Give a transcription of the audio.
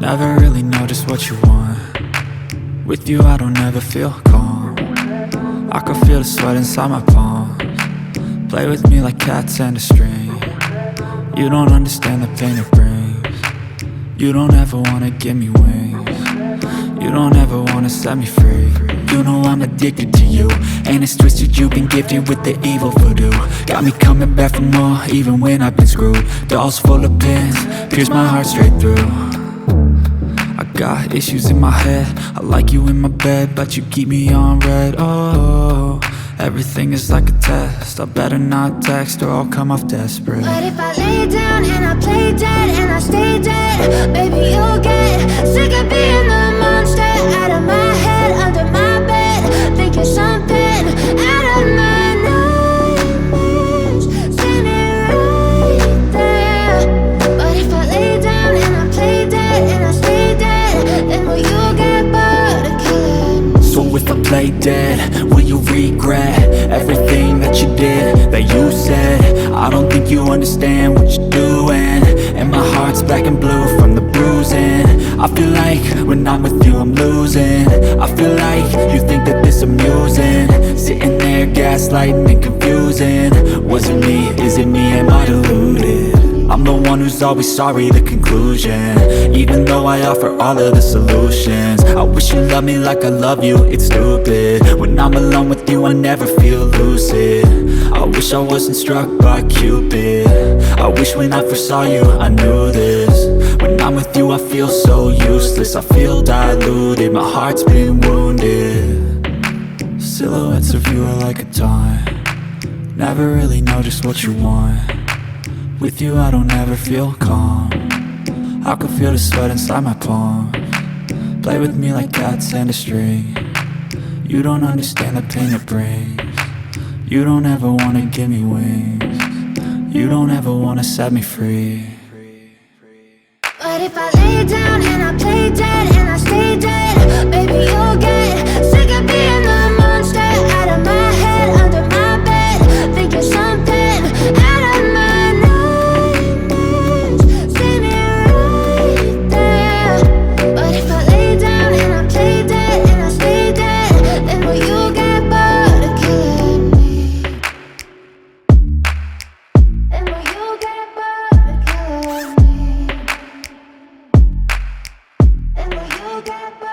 Never really know just what you want. With you I don't ever feel calm. I can feel the sweat inside my palms. Play with me like cats and a string. You don't understand the pain it brings. You don't ever wanna give me wings. You don't ever wanna set me free. You know I'm addicted to you, and it's twisted, you've been gifted with the evil voodoo. Got me coming back for more, even when I've been screwed. Dolls full of pins, pierce my heart straight through. I got issues in my head, I like you in my bed, but you keep me on red. Oh, everything is like a test, I better not text or I'll come off desperate. But if I lay down and I play dead and I stay dead, baby you'll get sick of being the monster out of my head, under my bed, thinking something out of my nightmares, standing right there. But if I lay down and I play dead and I stay dead, then will you get bored of killing me? So if I play dead, will you regret everything that you did, that you said? I don't think you understand what you're doing, and my heart's black and blue from the bruising. I feel like when I'm with you I'm losing. I feel like you think that this amusing, sitting there gaslighting and confusing. Was it me? Is it me? Am I deluded? I'm the one who's always sorry, the conclusion, even though I offer all of the solutions. I wish you loved me like I love you, it's stupid. When I'm alone with you I never feel lucid. I wish I wasn't struck by Cupid. I wish when I first saw you I knew this. When I'm with you I feel so useless, I feel diluted, my heart's been wounded. Silhouettes of you are like a taunt. Never really know just what you want. With you I don't ever feel calm. I can feel the sweat inside my palms. Play with me like cats and a string. You don't understand the pain it brings. You don't ever wanna give me wings. You don't ever wanna set me free. But if I lay down and I play dead and I stay dead, baby you'll get sick of being the monster out of my head, under my bed, thinking something out of my nightmares, standing right there. But if I lay down and I play dead and I stay dead, then will you get bored of killing me? Then will you get bored of killing me? And will you get back?